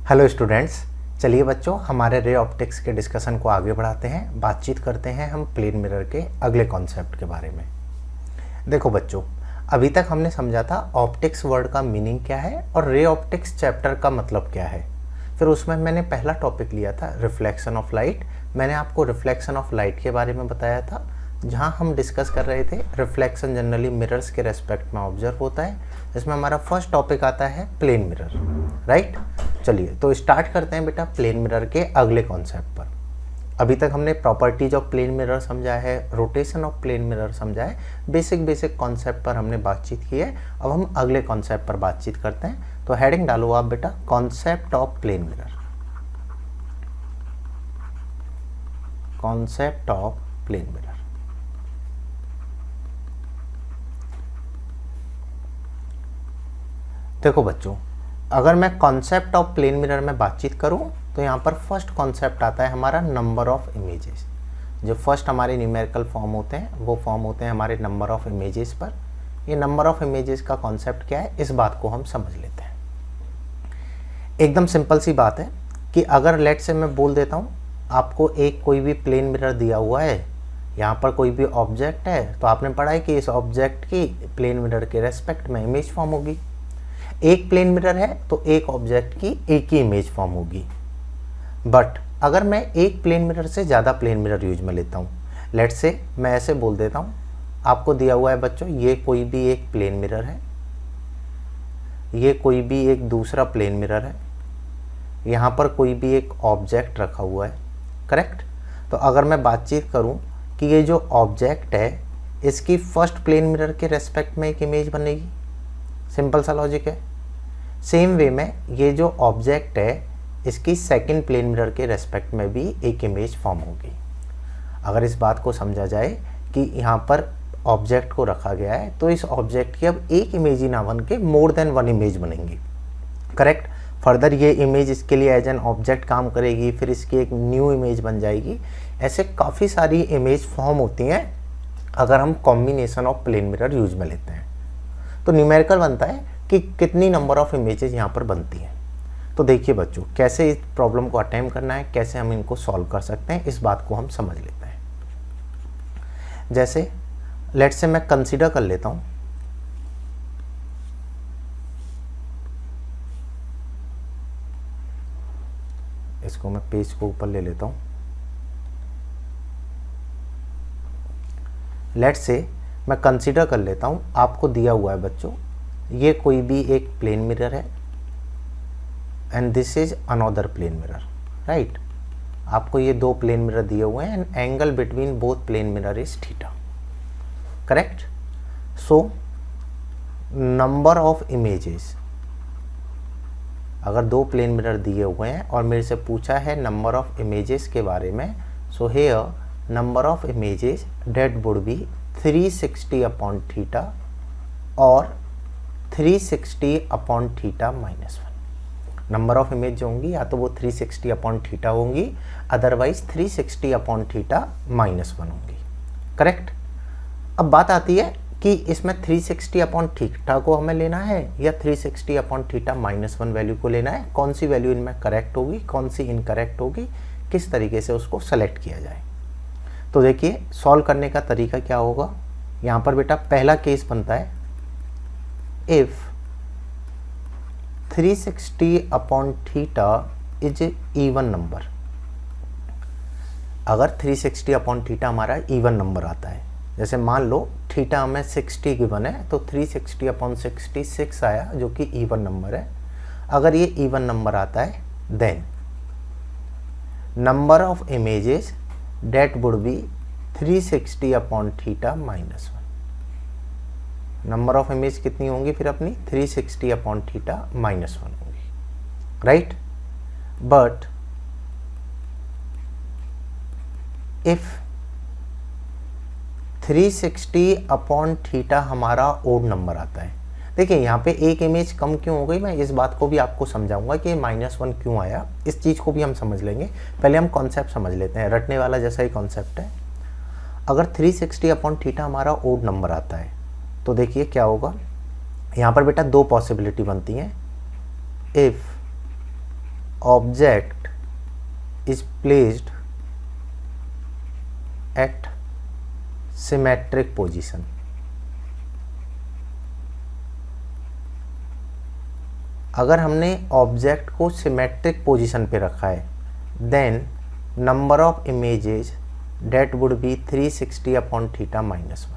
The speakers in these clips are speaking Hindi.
हेलो स्टूडेंट्स, चलिए बच्चों हमारे रे ऑप्टिक्स के डिस्कशन को आगे बढ़ाते हैं। बातचीत करते हैं हम प्लेन मिरर के अगले कॉन्सेप्ट के बारे में। देखो बच्चों, अभी तक हमने समझा था ऑप्टिक्स वर्ड का मीनिंग क्या है और रे ऑप्टिक्स चैप्टर का मतलब क्या है। फिर उसमें मैंने पहला टॉपिक लिया था रिफ्लेक्शन ऑफ लाइट। मैंने आपको रिफ्लेक्शन ऑफ लाइट के बारे में बताया था, जहां हम डिस्कस कर रहे थे रिफ्लेक्शन जनरली मिरर्स के रेस्पेक्ट में ऑब्जर्व होता है। इसमें हमारा फर्स्ट टॉपिक आता है प्लेन मिरर, राइट। चलिए तो स्टार्ट करते हैं बेटा प्लेन मिरर के अगले कॉन्सेप्ट पर। अभी तक हमने प्रॉपर्टीज ऑफ प्लेन मिरर समझा है, रोटेशन ऑफ प्लेन मिरर समझा है, बेसिक कॉन्सेप्ट पर हमने बातचीत की है। अब हम अगले कॉन्सेप्ट पर बातचीत करते हैं। तो हेडिंग डालो आप बेटा, concept of plane mirror. Concept of plane mirror. देखो बच्चों, अगर मैं कॉन्सेप्ट ऑफ प्लेन मिरर में बातचीत करूं तो यहाँ पर फर्स्ट कॉन्सेप्ट आता है हमारा नंबर ऑफ इमेजेस। जो फर्स्ट हमारे न्यूमेरिकल फॉर्म होते हैं वो फॉर्म होते हैं हमारे नंबर ऑफ इमेजेस पर। ये नंबर ऑफ इमेजेस का कॉन्सेप्ट क्या है, इस बात को हम समझ लेते हैं। एकदम सिंपल सी बात है कि अगर लेट से मैं बोल देता हूँ आपको एक कोई भी प्लेन मिरर दिया हुआ है, यहाँ पर कोई भी ऑब्जेक्ट है, तो आपने पढ़ा है कि इस ऑब्जेक्ट की प्लेन मिरर के रेस्पेक्ट में इमेज फॉर्म होगी। एक प्लेन मिरर है तो एक ऑब्जेक्ट की एक ही इमेज फॉर्म होगी। बट अगर मैं एक प्लेन मिरर से ज़्यादा प्लेन मिरर यूज में लेता हूँ, लेट से मैं ऐसे बोल देता हूँ आपको दिया हुआ है बच्चों, ये कोई भी एक प्लेन मिरर है, ये कोई भी एक दूसरा प्लेन मिरर है, यहाँ पर कोई भी एक ऑब्जेक्ट रखा हुआ है, करेक्ट। तो अगर मैं बातचीत करूँ कि ये जो ऑब्जेक्ट है इसकी फर्स्ट प्लेन मिरर के रेस्पेक्ट में एक इमेज बनेगी, सिंपल सा लॉजिक है। सेम वे में ये जो ऑब्जेक्ट है इसकी सेकंड प्लेन मिरर के रेस्पेक्ट में भी एक इमेज फॉर्म होगी। अगर इस बात को समझा जाए कि यहाँ पर ऑब्जेक्ट को रखा गया है तो इस ऑब्जेक्ट की अब एक इमेज ही ना बन के मोर देन वन इमेज बनेंगी, करेक्ट। फर्दर ये इमेज इसके लिए एज एन ऑब्जेक्ट काम करेगी, फिर इसकी एक न्यू इमेज बन जाएगी। ऐसे काफ़ी सारी इमेज फॉर्म होती हैं अगर हम combination of plane mirror use में लेते हैं। तो न्यूमेरिकल बनता है कि कितनी नंबर ऑफ इमेजेस यहाँ पर बनती हैं। तो देखिए बच्चों, कैसे इस प्रॉब्लम को अटेम्प्ट करना है, कैसे हम इनको सॉल्व कर सकते हैं, इस बात को हम समझ लेते हैं। जैसे लेट से मैं कंसीडर कर लेता हूँ इसको, मैं पेज को ऊपर ले लेता हूँ। लेट से मैं कंसीडर कर लेता हूँ आपको दिया हुआ है बच्चों, ये कोई भी एक प्लेन मिरर है and this is another plane mirror, right. आपको ये दो प्लेन मिरर दिए हुए हैं and angle between both plane mirror is theta, correct. So number of images, अगर दो प्लेन मिरर दिए हुए हैं और मेरे से पूछा है नंबर ऑफ इमेजेस के बारे में, so here number of images that would be 360 upon theta और 360 upon theta minus 1। Number of image जो होंगी या तो वो 360 अपॉन थीटा होंगी, अदरवाइज 360 अपॉन थीटा माइनस 1 होंगी, करेक्ट। अब बात आती है कि इसमें 360 अपॉन थीटा को हमें लेना है या 360 अपॉन थीटा माइनस 1 वैल्यू को लेना है, कौन सी वैल्यू इनमें करेक्ट होगी, कौन सी इनकरेक्ट होगी, किस तरीके से उसको सेलेक्ट किया जाए। तो देखिए सॉल्व करने का तरीका क्या होगा। यहाँ पर बेटा पहला केस बनता है if 360 upon theta is even number. अगर 360 अपॉन थीटा हमारा इवन नंबर आता है, जैसे मान लो थीटा हमें 60 गिवन है तो 360 अपॉन 66 आया जो कि इवन नंबर है। अगर ये इवन नंबर आता है then number of images that would be 360 upon theta minus 1। Number of image कितनी होंगी फिर अपनी 360 अपॉन थीटा माइनस 1 होंगी, right. But if 360 upon theta हमारा ओड नंबर आता है, देखिए यहाँ पे एक इमेज कम क्यों हो गई, मैं इस बात को भी आपको समझाऊंगा कि -1 क्यों आया, इस चीज़ को भी हम समझ लेंगे। पहले हम कॉन्सेप्ट समझ लेते हैं, रटने वाला जैसा ही कॉन्सेप्ट है। अगर 360 अपॉन थीटा हमारा ओड नंबर आता है तो देखिए क्या होगा। यहाँ पर बेटा दो पॉसिबिलिटी बनती हैं। If object is placed at symmetric position. अगर हमने ऑब्जेक्ट को सिमेट्रिक पोजीशन पे रखा है then number of images that would be 360 upon theta -1।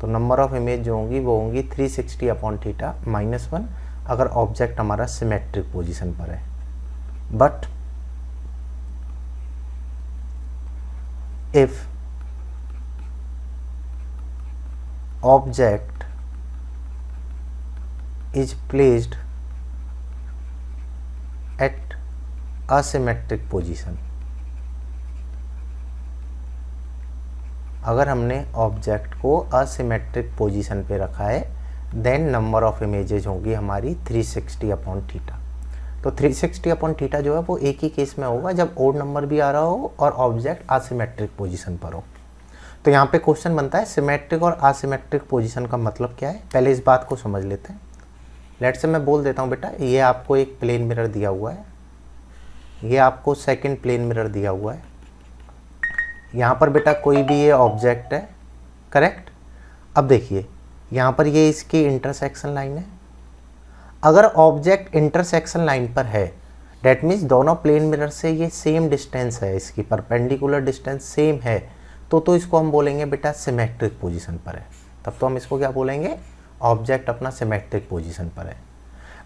तो नंबर ऑफ इमेज जो होंगी वो होंगी 360 अपॉन थीटा -1 अगर ऑब्जेक्ट हमारा सिमेट्रिक पोजीशन पर है। But if object is placed at asymmetric position, अगर हमने ऑब्जेक्ट को असिमेट्रिक पोजीशन पे रखा है देन नंबर ऑफ इमेजेस होंगी हमारी 360 अपॉन थीटा। तो 360 अपॉन थीटा जो है वो एक ही केस में होगा जब ओड नंबर भी आ रहा हो और ऑब्जेक्ट असिमेट्रिक पोजीशन पर हो। तो यहाँ पे क्वेश्चन बनता है सिमेट्रिक और असिमेट्रिक पोजीशन का मतलब क्या है, पहले इस बात को समझ लेते हैं। लेट से मैं बोल देता हूँ बेटा ये आपको एक प्लेन मिरर दिया हुआ है, ये आपको सेकंड प्लेन मिरर दिया हुआ है, यहाँ पर बेटा कोई भी ये ऑब्जेक्ट है, करेक्ट। अब देखिए यहाँ पर ये इसकी इंटरसेक्शन लाइन है। अगर ऑब्जेक्ट इंटरसेक्शन लाइन पर है डेट मीन्स दोनों प्लेन मिरर से ये सेम डिस्टेंस है, इसकी परपेंडिकुलर डिस्टेंस सेम है, तो इसको हम बोलेंगे बेटा सिमेट्रिक पोजीशन पर है। तब तो हम इसको क्या बोलेंगे, ऑब्जेक्ट अपना सिमेट्रिक पोजीशन पर है।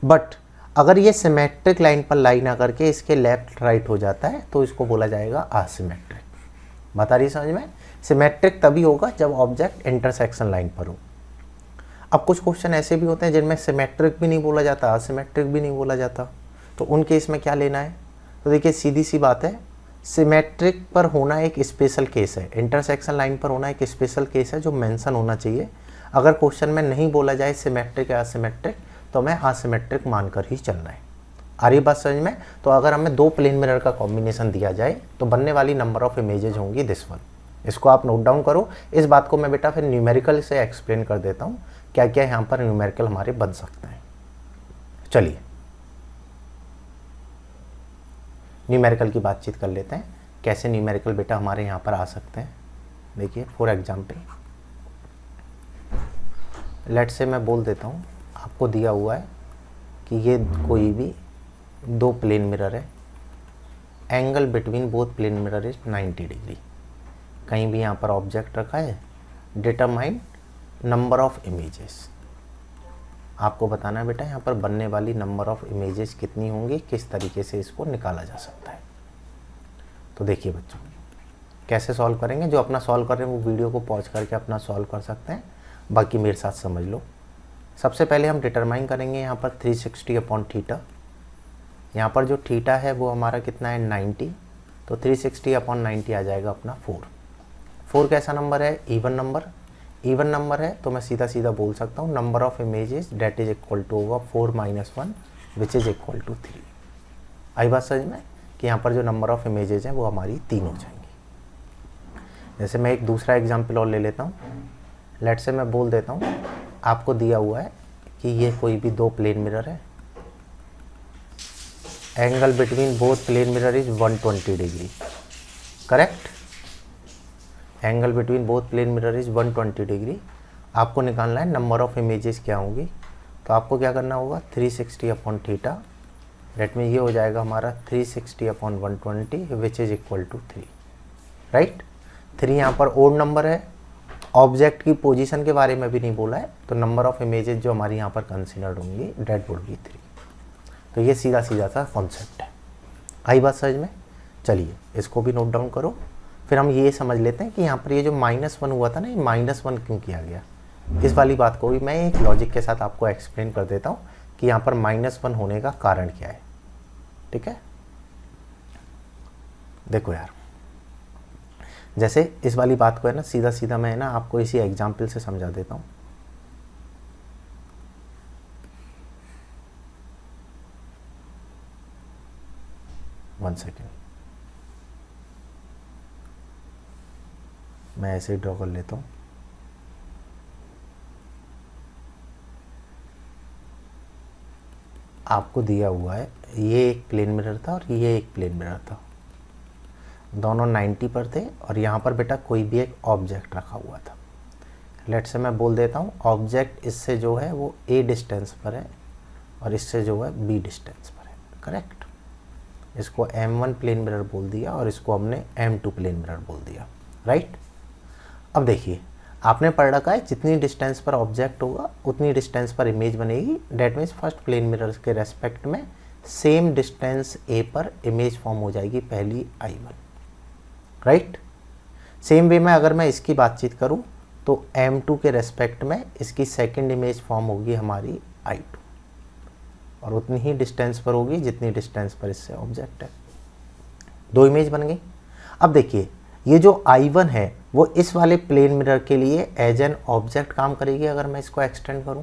बट अगर ये सिमेट्रिक लाइन पर लाइन आकर के इसके लेफ्ट राइट हो जाता है तो इसको बोला जाएगा असिमेट्रिक। बता रही समझ में, सिमेट्रिक तभी होगा जब ऑब्जेक्ट इंटरसेक्शन लाइन पर हो। अब कुछ क्वेश्चन ऐसे भी होते हैं जिनमें सिमेट्रिक भी नहीं बोला जाता, असिमेट्रिक भी नहीं बोला जाता, तो उन केस में क्या लेना है। तो देखिए सीधी सी बात है, सिमेट्रिक पर होना एक स्पेशल केस है, इंटरसेक्शन लाइन पर होना एक स्पेशल केस है जो मेंशन होना चाहिए। अगर क्वेश्चन में नहीं बोला जाए सिमेट्रिक या असिमेट्रिक तो हमें असिमेट्रिक मानकर ही चलना है। आ रही बात समझ में। तो अगर हमें दो प्लेन मिरर का कॉम्बिनेशन दिया जाए तो बनने वाली नंबर ऑफ इमेजेस होंगी दिस वन। इसको आप नोट डाउन करो। इस बात को मैं बेटा फिर न्यूमेरिकल से एक्सप्लेन कर देता हूँ क्या क्या यहाँ पर न्यूमेरिकल हमारे बन सकते हैं। चलिए न्यूमेरिकल की बातचीत कर लेते हैं, कैसे न्यूमेरिकल बेटा हमारे यहाँ पर आ सकते हैं। देखिए फॉर एग्जाम्पल लेट से मैं बोल देता हूँ, आपको दिया हुआ है कि ये कोई भी दो प्लेन मिरर है, angle between both plane mirror is 90 degree. कहीं भी यहाँ पर ऑब्जेक्ट रखा है, डिटरमाइन नंबर ऑफ इमेजेस। आपको बताना है बेटा यहाँ पर बनने वाली नंबर ऑफ इमेजेस कितनी होंगी, किस तरीके से इसको निकाला जा सकता है। तो देखिए बच्चों कैसे सॉल्व करेंगे, जो अपना सॉल्व कर रहे हैं वो वीडियो को पॉज करके अपना सॉल्व कर सकते हैं, बाकी मेरे साथ समझ लो। सबसे पहले हम डिटरमाइन करेंगे यहाँ पर 360 अपॉन थीटा। यहाँ पर जो थीटा है वो हमारा कितना है 90, तो 360 अपॉन 90 आ जाएगा अपना 4। 4 कैसा नंबर है, इवन नंबर। इवन नंबर है तो मैं सीधा सीधा बोल सकता हूँ number of images that is equal to होगा 4 - 1 विच इज इक्वल टू 3। आई बात समझ में कि यहाँ पर जो नंबर ऑफ इमेजेस हैं वो हमारी 3 हो जाएंगी। जैसे मैं एक दूसरा एग्जाम्पल और ले लेता हूँ। लेट से मैं बोल देता हूँ आपको दिया हुआ है कि ये कोई भी दो प्लेन मिरर है, angle between both plane mirror is 120 degree, correct. Angle between both plane mirror is 120 degree. आपको निकालना है नंबर ऑफ इमेजेस क्या होंगी, तो आपको क्या करना होगा 360 अपॉन थीटा, डेट में ये हो जाएगा हमारा 360 upon 120 which is equal to 3, right. 3 यहाँ पर ओड नंबर है, ऑब्जेक्ट की पोजीशन के बारे में भी नहीं बोला है, तो नंबर ऑफ इमेजेस जो हमारी यहाँ पर कंसिडर्ड होंगी डेट वुड बी 3। तो ये सीधा सीधा सा कॉन्सेप्ट है। आई बात समझ में। चलिए इसको भी नोट डाउन करो, फिर हम ये समझ लेते हैं कि यहाँ पर ये जो -1 हुआ था ना, ये -1 क्यों किया गया। इस वाली बात को भी मैं एक लॉजिक के साथ आपको एक्सप्लेन कर देता हूँ कि यहाँ पर -1 होने का कारण क्या है, ठीक है। देखो यार, जैसे इस वाली बात को है ना सीधा सीधा मैं है ना आपको इसी एग्जाम्पल से समझा देता हूँ। वन सेकेंड, मैं ऐसे ही ड्रॉ कर लेता हूँ। आपको दिया हुआ है ये एक प्लेन मिरर था और ये एक प्लेन मिरर था, दोनों 90 पर थे और यहाँ पर बेटा कोई भी एक ऑब्जेक्ट रखा हुआ था। लेट से मैं बोल देता हूँ ऑब्जेक्ट इससे जो है वो a डिस्टेंस पर है और इससे जो है b डिस्टेंस पर है, करेक्ट। इसको m1 प्लेन मिरर बोल दिया और इसको हमने m2 प्लेन मिरर बोल दिया, राइट। अब देखिए आपने पढ़ रखा है जितनी डिस्टेंस पर ऑब्जेक्ट होगा उतनी डिस्टेंस पर इमेज बनेगी। That means first plane mirror के रेस्पेक्ट में सेम डिस्टेंस a पर इमेज फॉर्म हो जाएगी पहली I1, राइट। सेम वे में अगर मैं इसकी बातचीत करूं तो m2 के रेस्पेक्ट में इसकी सेकंड इमेज फॉर्म होगी हमारी I2 और उतनी ही डिस्टेंस पर होगी जितनी डिस्टेंस पर इससे ऑब्जेक्ट है। दो इमेज बन गई। अब देखिए ये जो I1 है वो इस वाले प्लेन मिरर के लिए एज एन ऑब्जेक्ट काम करेगी। अगर मैं इसको एक्सटेंड करूं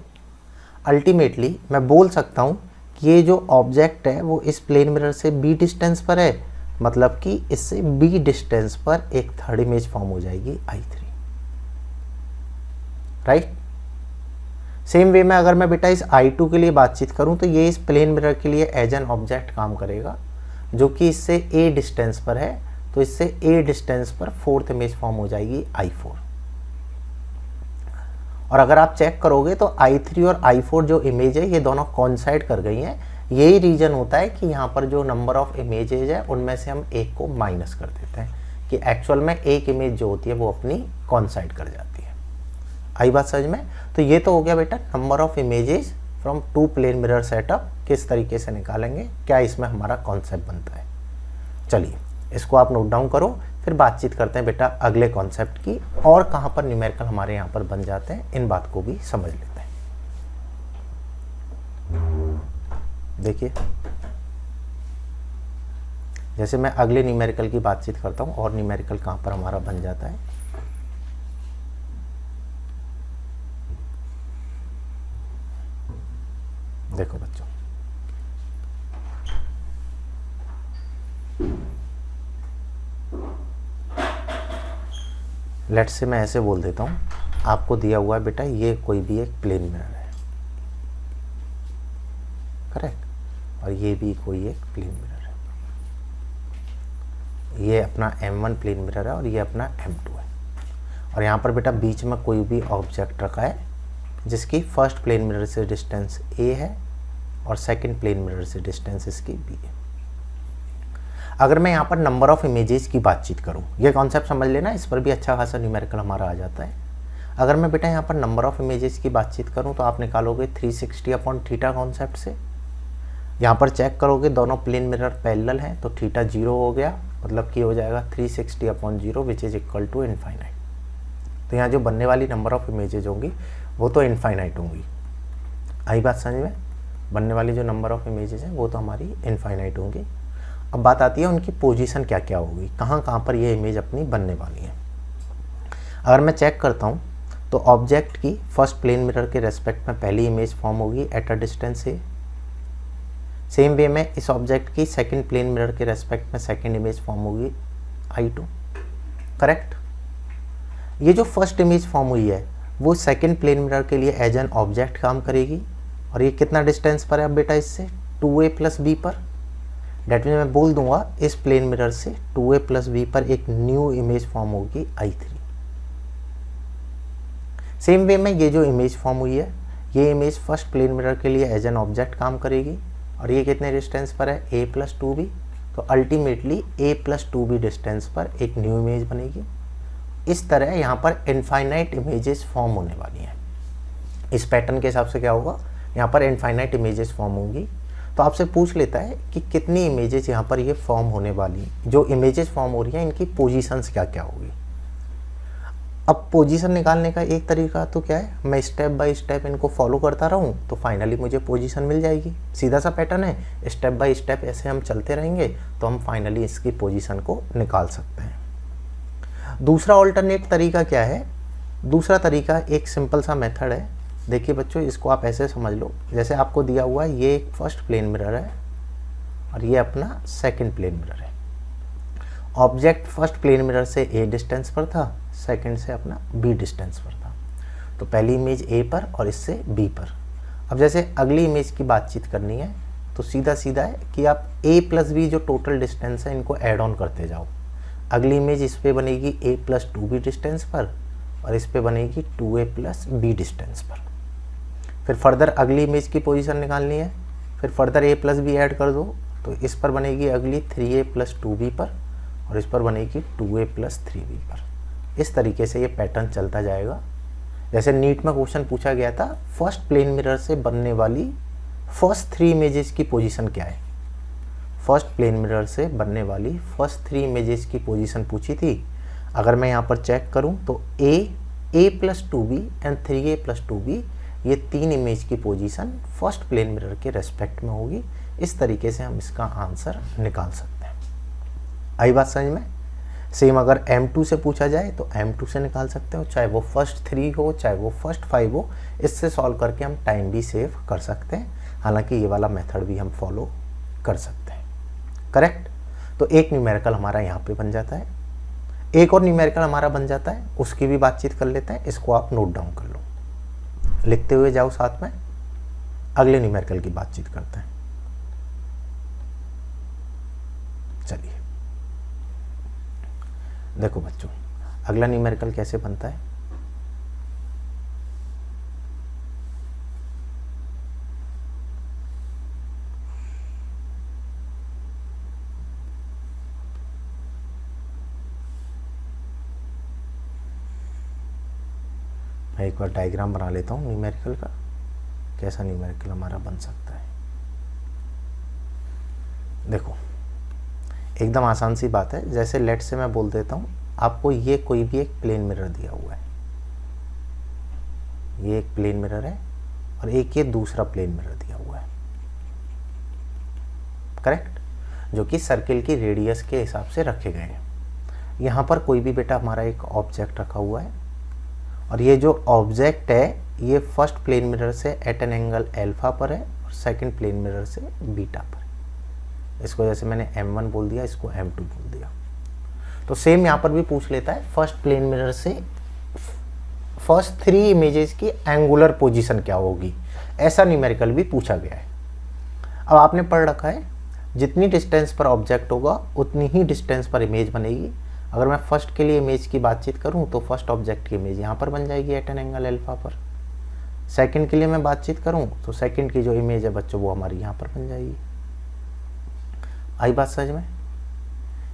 अल्टीमेटली मैं बोल सकता हूं कि ये जो ऑब्जेक्ट है वो इस प्लेन मिरर से b डिस्टेंस पर है, मतलब कि इससे b डिस्टेंस पर एक थर्ड इमेज फॉर्म हो जाएगी I3, राइट। सेम वे में अगर मैं बेटा इस I2 के लिए बातचीत करूं तो ये इस प्लेन मिरर के लिए एज एन ऑब्जेक्ट काम करेगा जो कि इससे a डिस्टेंस पर है, तो इससे a डिस्टेंस पर फोर्थ इमेज फॉर्म हो जाएगी I4। और अगर आप चेक करोगे तो I3 और I4 जो इमेज है ये दोनों कॉन्साइड कर गई हैं। यही रीजन होता है कि यहाँ पर जो नंबर ऑफ इमेजेज है उनमें से हम एक को माइनस कर देते हैं कि एक्चुअल में एक इमेज जो होती है वो अपनी कॉन्साइड कर जाती है। आई बात समझ में? तो ये तो हो गया बेटा number of images from two plane mirror setup किस तरीके से निकालेंगे, क्या इसमें हमारा कॉन्सेप्ट बनता है। चलिए इसको आप नोट डाउन करो, फिर बातचीत करते हैं बेटा अगले कॉन्सेप्ट की और कहाँ पर न्यूमेरिकल हमारे यहाँ पर बन जाते हैं, इन बात को भी समझ लेते हैं। देखिए जैसे मैं अगले न्यूमेरिकल की बातचीत करता हूँ और न्यूमेरिकल कहाँ पर हमारा बन जाता है। देखो बच्चों लेट्स से मैं ऐसे बोल देता हूँ, आपको दिया हुआ है बेटा ये कोई भी एक प्लेन मिरर है, करेक्ट, और ये भी कोई एक प्लेन मिरर है। ये अपना M1 प्लेन मिरर है और ये अपना M2 है। और यहाँ पर बेटा बीच में कोई भी ऑब्जेक्ट रखा है जिसकी फर्स्ट प्लेन मिरर से डिस्टेंस A है और सेकंड प्लेन मिरर से डिस्टेंस इसकी B है। अगर मैं यहाँ पर नंबर ऑफ इमेजेस की बातचीत करूँ, ये कॉन्सेप्ट समझ लेना, इस पर भी अच्छा खासा न्यूमेरिकल हमारा आ जाता है। अगर मैं बेटा यहाँ पर नंबर ऑफ इमेजेस की बातचीत करूँ तो आप निकालोगे 360 अपॉन थीटा कॉन्सेप्ट से। यहाँ पर चेक करोगे दोनों प्लेन मिरर पैरेलल हैं तो थीटा 0 हो गया, मतलब कि हो जाएगा 360 upon 0 which is equal to infinite. तो यहाँ जो बनने वाली नंबर ऑफ इमेजेज होंगी वो तो इनफाइनाइट होंगी। आई बात समझ में? बनने वाली जो नंबर ऑफ इमेजेस हैं वो तो हमारी इनफाइनाइट होंगी। अब बात आती है उनकी पोजीशन क्या क्या होगी, कहाँ कहाँ पर ये इमेज अपनी बनने वाली है। अगर मैं चेक करता हूँ तो ऑब्जेक्ट की फर्स्ट प्लेन मिरर के रेस्पेक्ट में पहली इमेज फॉर्म होगी at a distance A. Same way में इस ऑब्जेक्ट की सेकंड प्लेन मिरर के रेस्पेक्ट में सेकंड इमेज फॉर्म होगी I2, करेक्ट। ये जो फर्स्ट इमेज फॉर्म हुई है वो सेकंड प्लेन मिरर के लिए एज एन ऑब्जेक्ट काम करेगी और ये कितना डिस्टेंस पर है अब बेटा इससे 2a प्लस b पर। डेट मीन मैं बोल दूंगा इस प्लेन मिरर से 2a प्लस b पर एक न्यू इमेज फॉर्म होगी I3। सेम वे में ये जो इमेज फॉर्म हुई है ये इमेज फर्स्ट प्लेन मिरर के लिए एज एन ऑब्जेक्ट काम करेगी और ये कितने डिस्टेंस पर है a प्लस 2b, तो ultimately a plus 2b distance पर एक न्यू इमेज बनेगी। इस तरह यहाँ पर इनफाइनाइट इमेजेस फॉर्म होने वाली हैं। इस पैटर्न के हिसाब से क्या होगा, यहाँ पर इनफाइनाइट इमेजेस फॉर्म होंगी। तो आपसे पूछ लेता है कि कितनी इमेजेस यहाँ पर ये फॉर्म होने वाली हैं, जो इमेजेस फॉर्म हो रही हैं इनकी पोजीशंस क्या क्या होगी। अब पोजीशन निकालने का एक तरीका तो क्या है, मैं स्टेप बाय स्टेप इनको फॉलो करता रहूँ तो फाइनली मुझे पोजीशन मिल जाएगी। सीधा सा पैटर्न है, स्टेप बाय स्टेप ऐसे हम चलते रहेंगे तो हम फाइनली इसकी पोजीशन को निकाल सकते हैं। दूसरा ऑल्टरनेट तरीका क्या है, दूसरा तरीका एक सिंपल सा मेथड है। देखिए बच्चों इसको आप ऐसे समझ लो, जैसे आपको दिया हुआ है ये एक फर्स्ट प्लेन मिरर है और ये अपना सेकंड प्लेन मिरर है। ऑब्जेक्ट फर्स्ट प्लेन मिरर से a डिस्टेंस पर था, सेकंड से अपना b डिस्टेंस पर था। तो पहली इमेज a पर और इससे b पर। अब जैसे अगली इमेज की बातचीत करनी है तो सीधा सीधा है कि आप a प्लस बी जो टोटल डिस्टेंस है इनको ऐड ऑन करते जाओ। अगली इमेज इस पे बनेगी a प्लस 2b डिस्टेंस पर और इस पे बनेगी 2a प्लस b डिस्टेंस पर। फिर फर्दर अगली इमेज की पोजीशन निकालनी है, फिर further a plus B add कर दो तो इस पर बनेगी अगली 3a प्लस 2b पर और इस पर बनेगी 2a प्लस 3b पर। इस तरीके से ये पैटर्न चलता जाएगा। जैसे नीट में क्वेश्चन पूछा गया था, फर्स्ट प्लेन मिरर से बनने वाली फर्स्ट 3 इमेजेस की पोजीशन क्या है। फर्स्ट प्लेन मिरर से बनने वाली फर्स्ट 3 इमेजेस की पोजीशन पूछी थी। अगर मैं यहाँ पर चेक करूँ तो a plus 2b and 3a plus 2b ये 3 इमेज की पोजीशन फर्स्ट प्लेन मिरर के रेस्पेक्ट में होगी। इस तरीके से हम इसका आंसर निकाल सकते हैं। आई बात समझ में? सेम अगर M2 से पूछा जाए तो M2 से निकाल सकते हो, चाहे वो फर्स्ट 3 हो चाहे वो फर्स्ट 5 हो। इससे सॉल्व करके हम टाइम भी सेव कर सकते हैं। हालांकि ये वाला मेथड भी हम फॉलो कर सकते हैं। करेक्ट। तो एक न्यूमेरिकल हमारा यहाँ पे बन जाता है। एक और न्यूमेरिकल हमारा बन जाता है, उसकी भी बातचीत कर लेते हैं। इसको आप नोट डाउन कर लो, लिखते हुए जाओ साथ में। अगले न्यूमेरिकल की बातचीत करते हैं। चलिए देखो बच्चों, अगला न्यूमेरिकल कैसे बनता है। मैं एक बार डायग्राम बना लेता हूँ न्यूमेरिकल का, कैसा न्यूमेरिकल हमारा बन सकता है। देखो एकदम आसान सी बात है। जैसे लेट से मैं बोल देता हूँ आपको, ये कोई भी एक प्लेन मिरर दिया हुआ है, ये एक प्लेन मिरर है और एक ये दूसरा प्लेन मिरर दिया हुआ है। करेक्ट, जो कि सर्किल की रेडियस के हिसाब से रखे गए हैं। यहाँ पर कोई भी बेटा हमारा एक ऑब्जेक्ट रखा हुआ है और ये जो ऑब्जेक्ट है ये फर्स्ट प्लेन मिरर से एट एन एंगल अल्फा पर है और सेकंड प्लेन मिरर से बीटा पर। इसको जैसे मैंने M1 बोल दिया, इसको M2 बोल दिया। तो सेम यहाँ पर भी पूछ लेता है फर्स्ट प्लेन मिरर से फर्स्ट 3 इमेजेस की एंगुलर पोजीशन क्या होगी। ऐसा न्यूमेरिकल भी पूछा गया है। अब आपने पढ़ रखा है जितनी डिस्टेंस पर ऑब्जेक्ट होगा उतनी ही डिस्टेंस पर इमेज बनेगी। अगर मैं फर्स्ट के लिए इमेज की बातचीत करूं तो फर्स्ट ऑब्जेक्ट की इमेज यहाँ पर बन जाएगी एट एन एंगल अल्फा पर। सेकंड के लिए मैं बातचीत करूं तो सेकंड की जो इमेज है बच्चों वो हमारी यहाँ पर बन जाएगी। आई बात समझ में?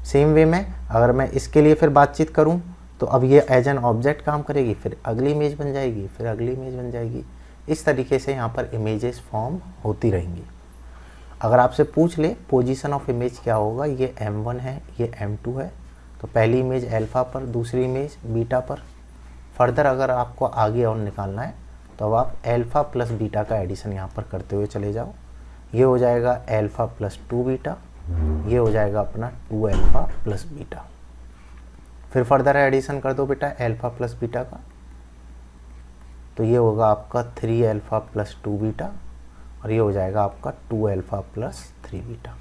सेम वे में अगर मैं इसके लिए फिर बातचीत करूं तो अब ये एज एन ऑब्जेक्ट काम करेगी, फिर अगली इमेज बन जाएगी, फिर अगली इमेज बन जाएगी। इस तरीके से यहाँ पर इमेजेस फॉर्म होती रहेंगी। अगर आपसे पूछ ले पोजीशन ऑफ इमेज क्या होगा, ये M1 है, ये M2 है, तो पहली इमेज अल्फा पर, दूसरी इमेज बीटा पर। फर्दर अगर आपको आगे और निकालना है तो अब आप अल्फा प्लस बीटा का एडिशन यहाँ पर करते हुए चले जाओ। ये हो जाएगा अल्फा प्लस 2 बीटा, ये हो जाएगा अपना 2 अल्फा प्लस बीटा। फिर फर्दर एडिशन कर दो बेटा अल्फा प्लस बीटा का, तो ये होगा आपका 3 अल्फा प्लस 2 बीटा और ये हो जाएगा आपका 2 अल्फा प्लस 3 बीटा।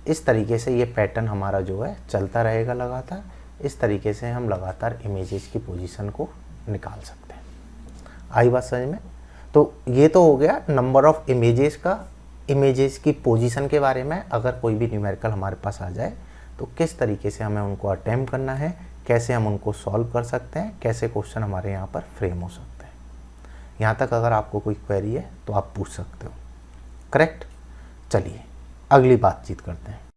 इस तरीके से ये पैटर्न हमारा जो है चलता रहेगा लगातार। इस तरीके से हम लगातार इमेजेस की पोजीशन को निकाल सकते हैं। आई बात समझ में? तो ये तो हो गया नंबर ऑफ इमेजेस का, इमेजेस की पोजीशन के बारे में। अगर कोई भी न्यूमेरिकल हमारे पास आ जाए तो किस तरीके से हमें उनको अटेम्प्ट करना है, कैसे हम उनको सॉल्व कर सकते हैं, कैसे क्वेश्चन हमारे यहाँ पर फ्रेम हो सकते हैं। यहाँ तक अगर आपको कोई क्वेरी है तो आप पूछ सकते हो। करेक्ट। चलिए अगली बातचीत करते हैं।